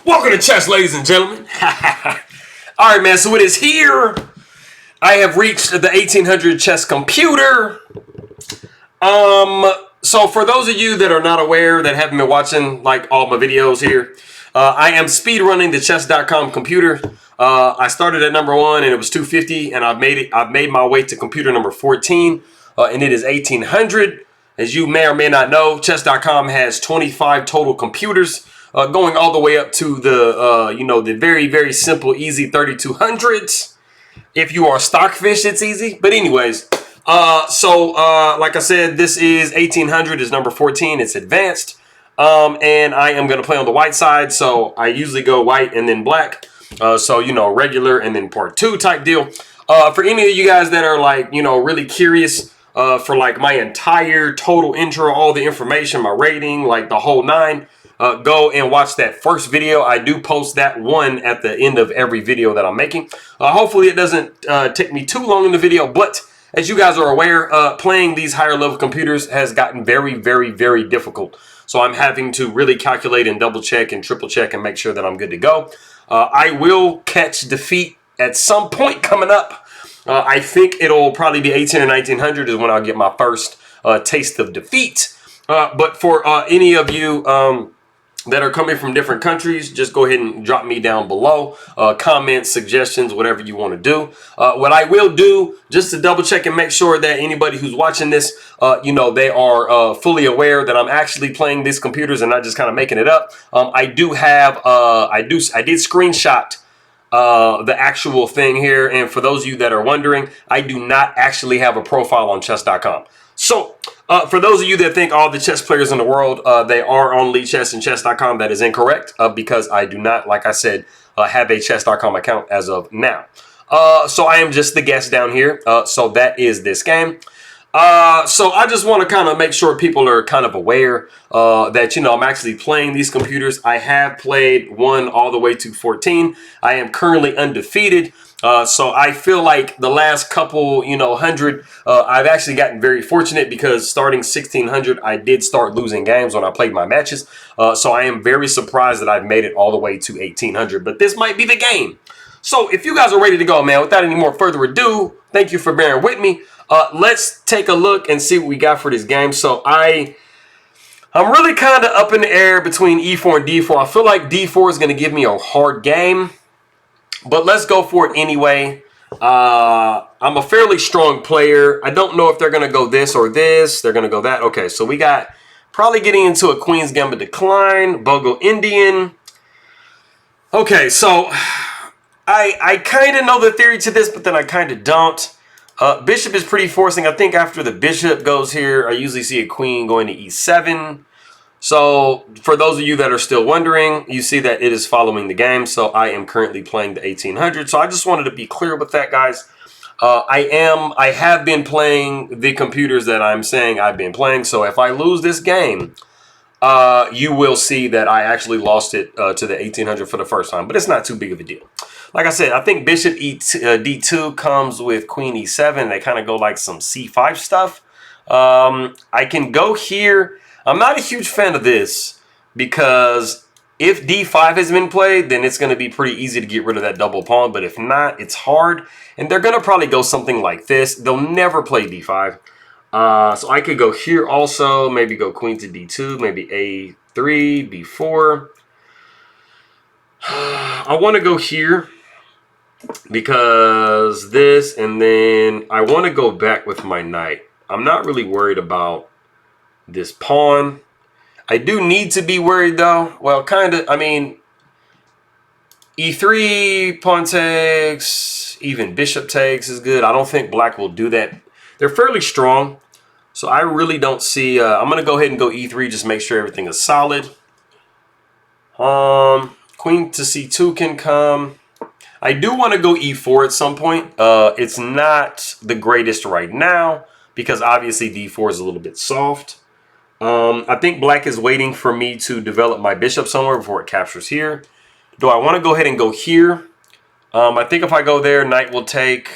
Welcome to chess, ladies and gentlemen. All right, man, so it is here. I have reached the 1800 chess computer. So for those of you that are not aware, that haven't been watching like all my videos here, I am speedrunning the chess.com computer. I started at number 1 and it was 250, and I've made my way to computer number 14, and it is 1800. As you may or may not know, chess.com has 25 total computers, going all the way up to the the very, very simple, easy 3200s. If you are stockfish, it's easy. But anyways, like I said, this is 1800 is number 14. It's advanced. And I am going to play on the white side. So I usually go white and then black. Regular and then part 2 type deal. For any of you guys that are like, really curious for like my entire total intro, all the information, my rating, like the whole 9, go and watch that first video. I do post that one at the end of every video that I'm making. Hopefully it doesn't take me too long in the video, but as you guys are aware, playing these higher level computers has gotten very, very, very difficult. So I'm having to really calculate and double check and triple check and make sure that I'm good to go. I will catch defeat at some point coming up. I think it'll probably be 18 or 1900 is when I'll get my first taste of defeat. But for any of you that are coming from different countries, just go ahead and drop me down below. Comments, suggestions, whatever you want to do. What I will do, just to double check and make sure that anybody who's watching this, they are fully aware that I'm actually playing these computers and not just kind of making it up. I do have, I did screenshot the actual thing here. And for those of you that are wondering, I do not actually have a profile on chess.com. So for those of you that think all the chess players in the world, they are on Lead Chess and chess.com, that is incorrect, because I do not, like I said, have a chess.com account as of now. So I am just the guest down here. So that is this game. So I just want to kind of make sure people are kind of aware that, I'm actually playing these computers. I have played 1 all the way to 14. I am currently undefeated. So I feel like the last couple, 100, I've actually gotten very fortunate because starting 1600, I did start losing games when I played my matches. So I am very surprised that I've made it all the way to 1800, but this might be the game. So if you guys are ready to go, man, without any more further ado, thank you for bearing with me. Let's take a look and see what we got for this game. So I'm really kind of up in the air between E4 and D4. I feel like D4 is going to give me a hard game, but let's go for it anyway. I'm a fairly strong player. I don't know if they're going to go this or this. They're going to go that. Okay, so we got probably getting into a Queen's Gambit decline. Bogo Indian. Okay, so I kind of know the theory to this, but then I kind of don't. Bishop is pretty forcing. I think after the bishop goes here, I usually see a queen going to E7. So for those of you that are still wondering, you see that it is following the game. So I am currently playing the 1800. So I just wanted to be clear with that, guys. I have been playing the computers that I'm saying I've been playing. So if I lose this game, you will see that I actually lost it to the 1800 for the first time. But it's not too big of a deal. Like I said, I think bishop D2 comes with queen E7. They kind of go like some C5 stuff. I can go here. I'm not a huge fan of this because if D5 has been played, then it's going to be pretty easy to get rid of that double pawn. But if not, it's hard. And they're going to probably go something like this. They'll never play D5. So I could go here also. Maybe go queen to D2. Maybe A3, B4. I want to go here because this, and then I want to go back with my knight. I'm not really worried about this pawn. I do need to be worried though. Well, kind of. I mean, E3, pawn takes, even bishop takes is good. I don't think black will do that. They're fairly strong, so I really don't see. I'm gonna go ahead and go E3, just make sure everything is solid. Queen to C2 can come. I do want to go E4 at some point. It's not the greatest right now because obviously D4 is a little bit soft. I think black is waiting for me to develop my bishop somewhere before it captures here. Do I want to go ahead and go here? I think if I go there, knight will take.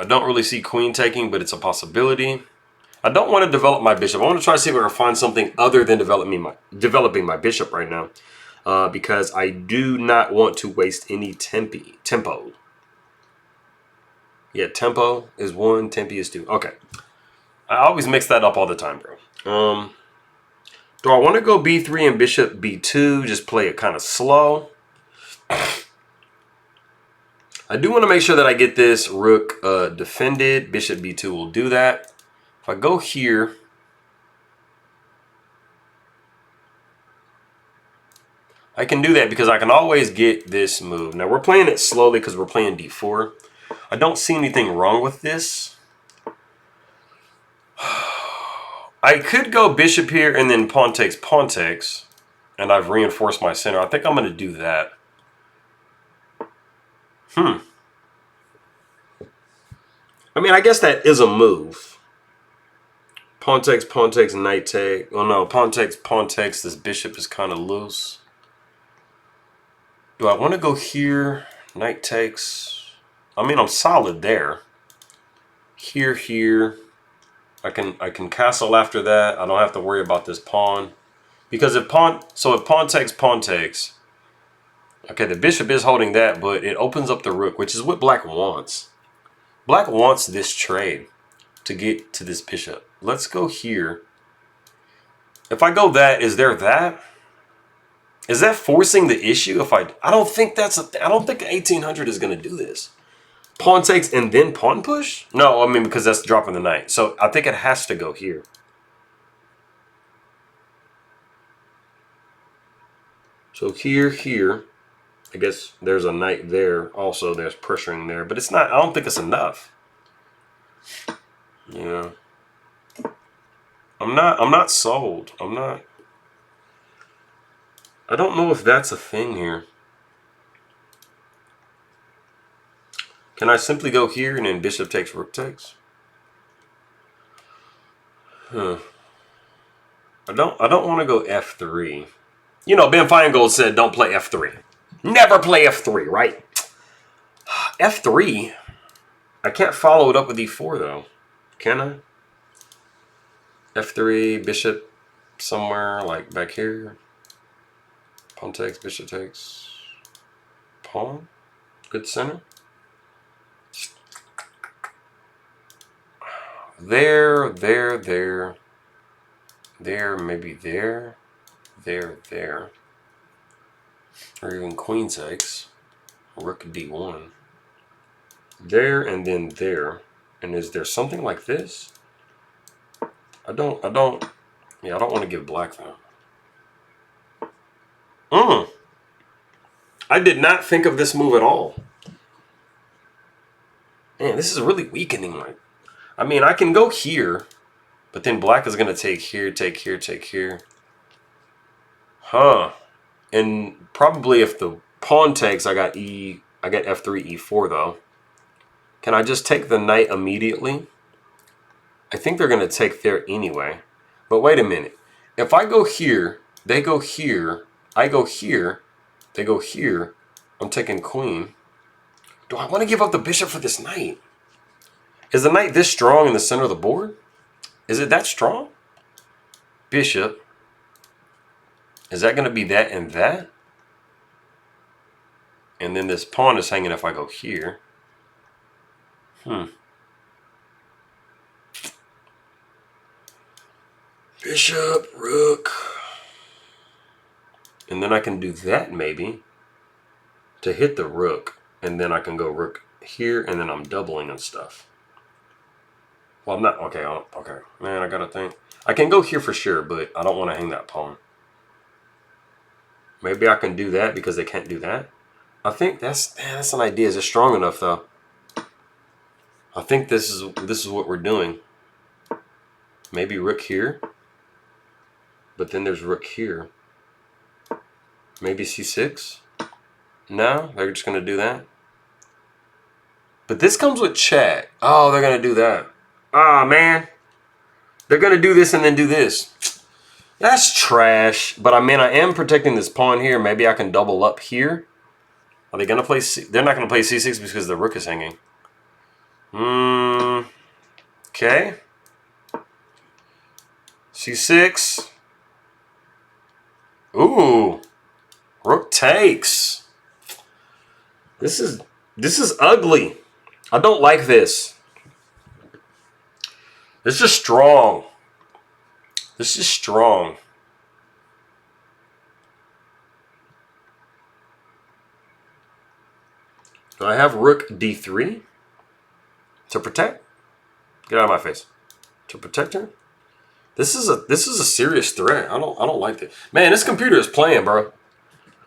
I don't really see queen taking, but it's a possibility. I don't want to develop my bishop. I want to try to see if I can find something other than developing my bishop right now. Because I do not want to waste any tempo. Yeah, tempo is 1, tempi is 2. Okay. I always mix that up all the time, bro. Do I want to go b3 and bishop b2? Just play it kind of slow. I do want to make sure that I get this rook defended. Bishop b2 will do that. If I go here, I can do that because I can always get this move. Now, we're playing it slowly because we're playing d4. I don't see anything wrong with this. I could go bishop here and then pawn takes, and I've reinforced my center. I think I'm going to do that. I mean, I guess that is a move. Pawn takes, knight take. Oh no, pawn takes. This bishop is kind of loose. Do I want to go here? Knight takes. I mean, I'm solid there. Here. I can castle after that. I don't have to worry about this pawn. Because if pawn takes. Okay, the bishop is holding that, but it opens up the rook, which is what black wants. Black wants this trade to get to this bishop. Let's go here. If I go that, is there that? Is that forcing the issue? I don't think 1800 is going to do this. Pawn takes and then pawn push? No, I mean, because that's dropping the knight. So I think it has to go here. So here. I guess there's a knight there. Also, there's pressuring there. But it's not, I don't think it's enough. Yeah. I'm not sold. I don't know if that's a thing here. Can I simply go here and then bishop takes, rook takes? I don't want to go f3. You know, Ben Feingold said don't play f3. Never play f3, right? f3. I can't follow it up with e4 though. Can I? f3, bishop somewhere like back here. Pawn takes, bishop takes. Pawn. Good center. There, maybe there. Or even queen takes. Rook d1. There and then there. And is there something like this? I don't want to give black though. I did not think of this move at all. Man, this is really weakening. Like, I mean, I can go here, but then black is going to take here, take here. Huh. And probably if the pawn takes, I got f3, e4 though. Can I just take the knight immediately? I think they're going to take there anyway. But wait a minute. If I go here, they go here, I go here, they go here, I'm taking queen. Do I want to give up the bishop for this knight? Is the knight this strong in the center of the board? Is it that strong? Bishop. Is that going to be that and that? And then this pawn is hanging if I go here. Bishop, rook. And then I can do that maybe to hit the rook. And then I can go rook here and then I'm doubling and stuff. Well, I'm not. Okay, okay. Man, I got to think. I can go here for sure, but I don't want to hang that pawn. Maybe I can do that because they can't do that. I think that's an idea. Is it strong enough though? I think this is what we're doing. Maybe rook here. But then there's rook here. Maybe c6. No, they're just going to do that. But this comes with check. Oh, they're going to do that. Ah, man. They're going to do this and then do this. That's trash. But I mean, I am protecting this pawn here. Maybe I can double up here. Are they going to play They're not going to play c6 because the rook is hanging. Okay. C6. Ooh. Rook takes. This is ugly. I don't like this. This is strong. This is strong. Do I have rook d3 to protect? Get out of my face. To protect her? This is a serious threat. I don't like it. Man, this computer is playing, bro.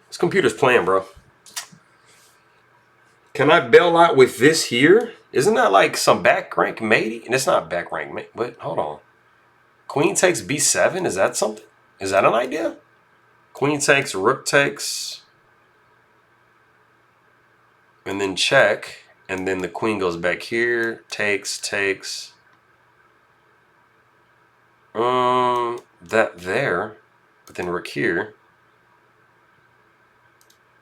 This computer's playing, bro. Can I bail out with this here? Isn't that like some back rank matey? And it's not back rank mate. But hold on. Queen takes b7. Is that something? Is that an idea? Queen takes, rook takes. And then check. And then the queen goes back here. Takes. That there. But then rook here.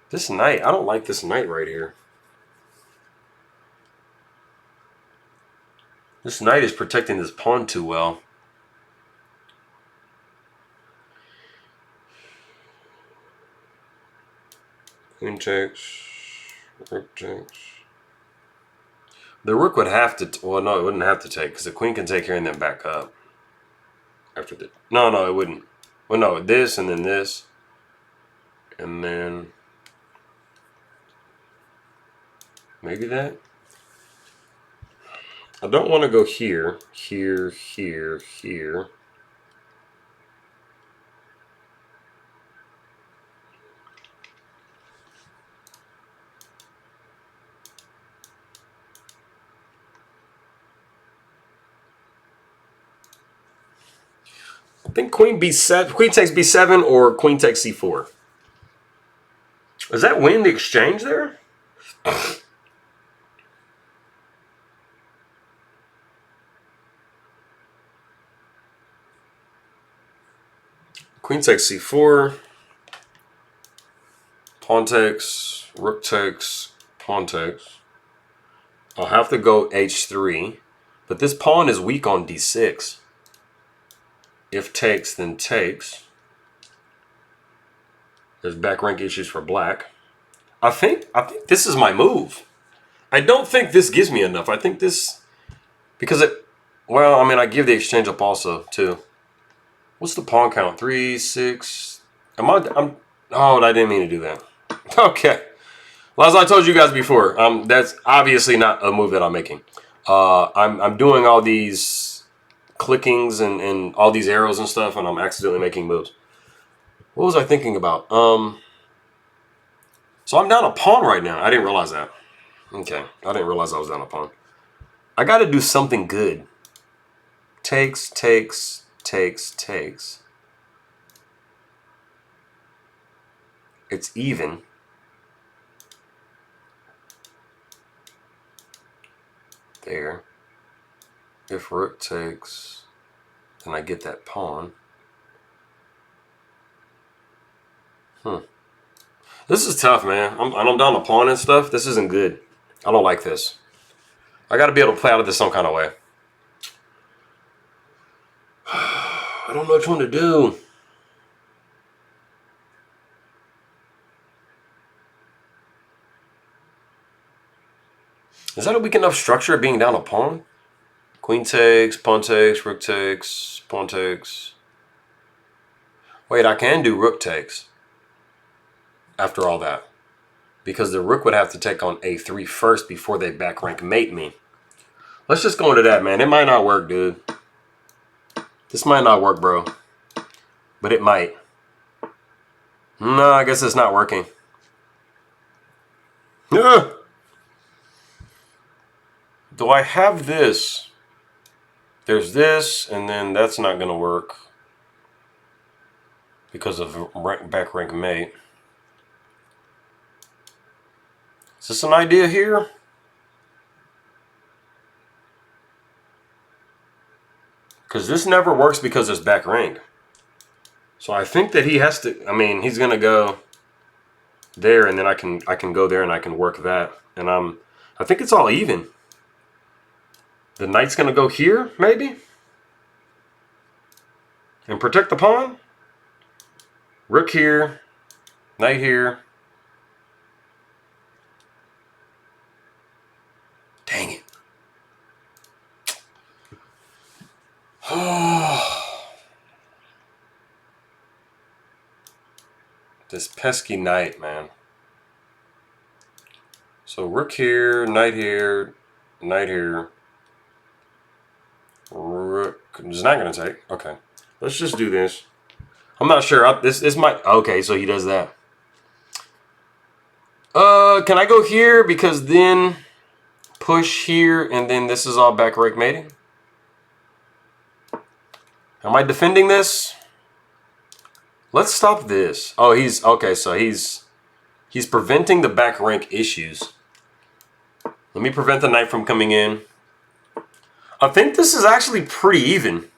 This knight. I don't like this knight right here. This knight is protecting this pawn too well. Queen takes. Rook takes. The rook would have to... Well, no, it wouldn't have to take. Because the queen can take here and then back up. After the... No, it wouldn't. Well, no, this and then this. And then... Maybe that? I don't want to go here. Here. I think queen b7, queen takes b7 or queen takes c4. Does that win the exchange there? Queen takes c4. Pawn takes, rook takes, pawn takes. I'll have to go h3, but this pawn is weak on d6. If takes, then takes. There's back rank issues for black. I think this is my move. I don't think this gives me enough. I think this, because it, well, I mean, I give the exchange up also too. What's the pawn count? 3, 6. Oh, I didn't mean to do that. Okay. Well, as I told you guys before, that's obviously not a move that I'm making. I'm doing all these clickings and all these arrows and stuff, and I'm accidentally making moves. What was I thinking about? So I'm down a pawn right now. I didn't realize that. Okay. I didn't realize I was down a pawn. I got to do something good. Takes. It's even. There. If rook takes, then I get that pawn. This is tough, man. I'm down a pawn and stuff. This isn't good. I don't like this. I got to be able to play out of this some kind of way. I don't know which one to do. Is that a weak enough structure being down a pawn? Queen takes, pawn takes, rook takes, pawn takes. Wait, I can do rook takes after all that. Because the rook would have to take on a3 first before they back rank mate me. Let's just go into that, man. It might not work, dude. This might not work, bro. But it might. No, I guess it's not working. Yeah. Do I have this? There's this, and then that's not going to work because of back rank mate. Is this an idea here? Because this never works because it's back rank. So I think that he has to, I mean, he's going to go there, and then I can go there and I can work that. And I think it's all even. The knight's going to go here, maybe? And protect the pawn. Rook here. Knight here. Dang it. This pesky knight, man. So rook here, knight here, knight here. Rook is not going to take. Okay. Let's just do this. I'm not sure. This might... Okay, so he does that. Can I go here? Because then push here, and then this is all back rake mating. Am I defending this? Let's stop this. Oh, he's... Okay, so he's preventing the back rank issues. Let me prevent the knight from coming in. I think this is actually pretty even.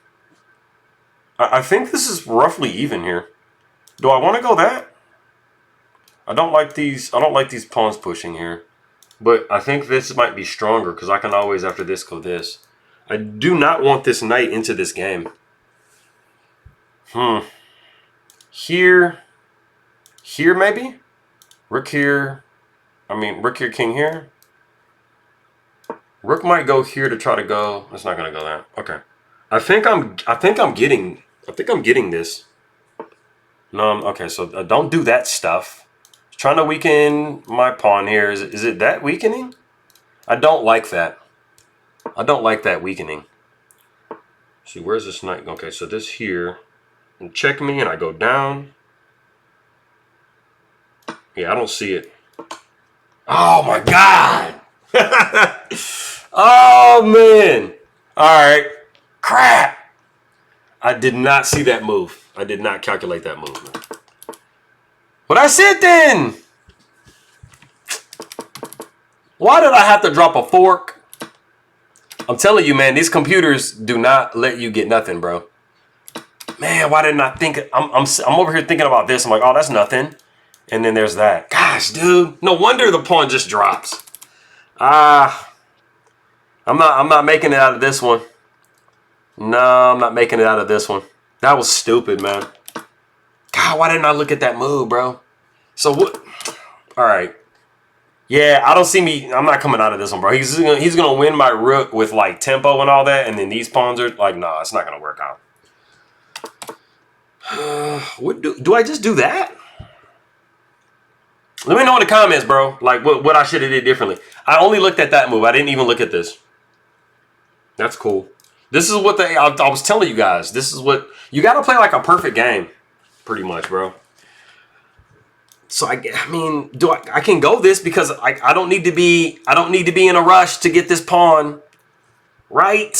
I think this is roughly even here. Do I want to go that? I don't like these pawns pushing here. But I think this might be stronger because I can always, after this, go this. I do not want this knight into this game. Here. Here, maybe? Rook here. I mean, rook here, king here. Rook might go here to try to go. It's not going to go that. Okay. I think I'm getting this. No, okay, so don't do that stuff. Trying to weaken my pawn here. Is it that weakening? I don't like that. I don't like that weakening. See, where's this knight? Okay, so this here. And check me, and I go down. Yeah, I don't see it. Oh, my God. Oh, man. All right. Crap. I did not see that move. I did not calculate that move, man. Well, that's it then. Why did I have to drop a fork? I'm telling you, man, these computers do not let you get nothing, bro. Man, why didn't I think? I'm over here thinking about this. I'm like, oh, that's nothing. And then there's that. Gosh, dude. No wonder the pawn just drops. I'm not making it out of this one. No, I'm not making it out of this one. That was stupid, man. God, why didn't I look at that move, bro? So what? All right. Yeah, I don't see me. I'm not coming out of this one, bro. He's gonna win my rook with like tempo and all that, and then these pawns are like, nah, it's not gonna work out. What do I just do that? Let me know in the comments, bro. Like what I should have did differently. I only looked at that move. I didn't even look at this. That's cool. This is what I was telling you guys. This is what you got to play, like a perfect game, pretty much, bro. So I mean, I can go this because I don't need to be in a rush to get this pawn, right?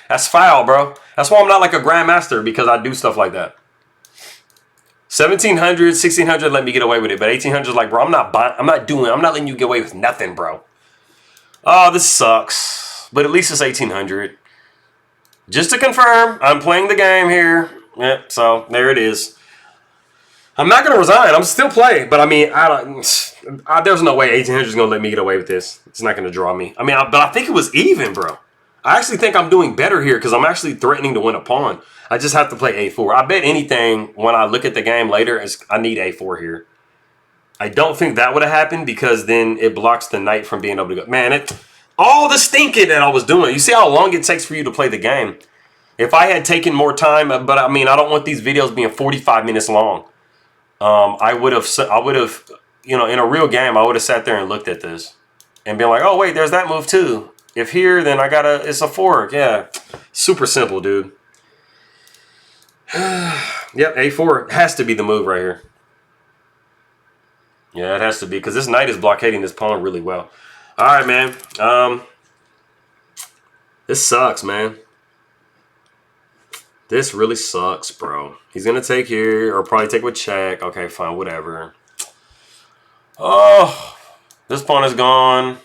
That's foul, bro. That's why I'm not like a grandmaster, because I do stuff like that. 1700, 1600 let me get away with it, but 1800 is like, bro, I'm not letting you get away with nothing, bro. Oh, this sucks. But at least it's 1800. Just to confirm, I'm playing the game here. Yep, so there it is. I'm not going to resign. I'm still playing. But I mean, there's no way 1800 is going to let me get away with this. It's not going to draw me. I mean, but I think it was even, bro. I actually think I'm doing better here because I'm actually threatening to win a pawn. I just have to play a4. I bet anything when I look at the game later, I need a4 here. I don't think that would have happened because then it blocks the knight from being able to go. Man, all the stinking that I was doing. You see how long it takes for you to play the game. If I had taken more time, but I mean, I don't want these videos being 45 minutes long. I would have, you know, in a real game, I would have sat there and looked at this and been like, oh, wait, there's that move too. If here, then it's a fork. Yeah. Super simple, dude. Yep, a4 has to be the move right here. Yeah, it has to be because this knight is blockading this pawn really well. All right, man. This sucks, man. This really sucks, bro. He's going to take here or probably take with check. Okay, fine, whatever. Oh, this pawn is gone.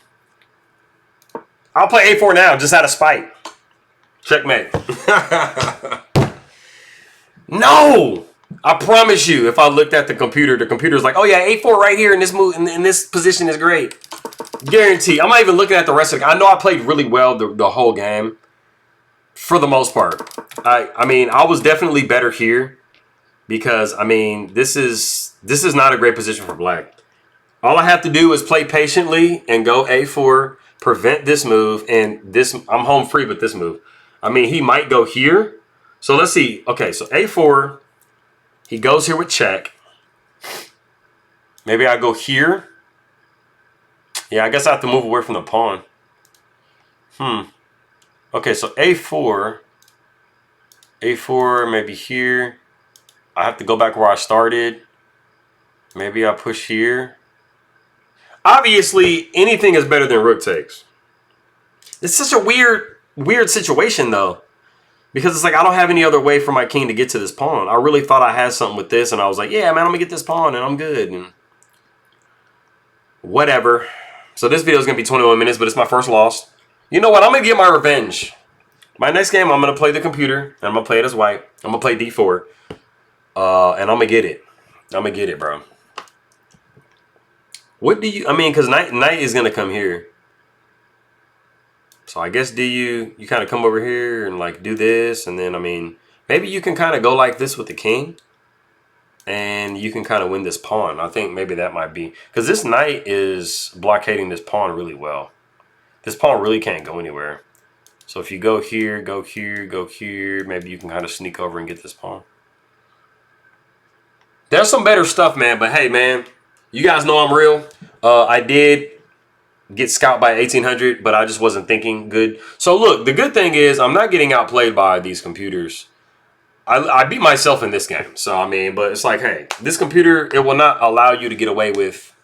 I'll play a4 now, just out of spite. Checkmate. No! I promise you, if I looked at the computer's like, oh yeah, a4 right here in this move, in this position is great. Guarantee. I'm not even looking at the rest of it. I know I played really well the whole game. for the most part. I mean, I was definitely better here because, I mean, this is not a great position for black. All I have to do is play patiently and go A4, prevent this move, and this, I'm home free with this move. I mean, he might go here. So let's see. Okay, so A4, he goes here with check. Maybe I go here. Yeah, I guess I have to move away from the pawn. Okay, so A4, maybe here. I have to go back where I started. Maybe I push here. Obviously, anything is better than rook takes. It's such a weird situation, though. Because it's like, I don't have any other way for my king to get to this pawn. I really thought I had something with this, and I was like, yeah, man, I'm going to get this pawn, and I'm good. And whatever. So this video is going to be 21 minutes, but it's my first loss. You know what? I'm going to get my revenge. My next game, I'm going to play the computer, and I'm going to play it as white. I'm going to play D4. And I'm going to get it. I'm going to get it, bro. What do you... I mean, because knight is going to come here. So I guess you kind of come over here and like do this. And then, I mean, maybe you can kind of go like this with the king. And you can kind of win this pawn. I think maybe that might be... Because this knight is blockading this pawn really well. This pawn really can't go anywhere. So if you go here, go here, go here, maybe you can kind of sneak over and get this pawn. There's some better stuff, man. But hey, man, you guys know I'm real. I did get scalped by 1800, but I just wasn't thinking good. So look, the good thing is I'm not getting outplayed by these computers. I beat myself in this game. So, I mean, but it's like, hey, this computer, it will not allow you to get away with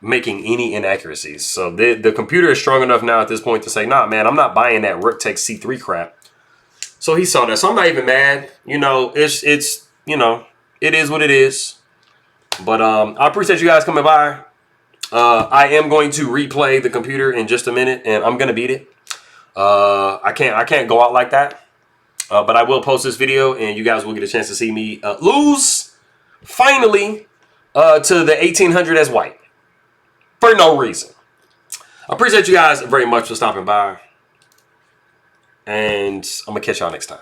making any inaccuracies. So the computer is strong enough now at this point to say, nah, man, I'm not buying that rook takes c3 crap. So he saw that. So I'm not even mad. You know, it's you know, it is what it is. But I appreciate you guys coming by. I am going to replay the computer in just a minute, and I'm gonna beat it. I can't go out like that. But I will post this video, and you guys will get a chance to see me lose finally to the 1800 as white for no reason. I appreciate you guys very much for stopping by, and I'm gonna catch y'all next time.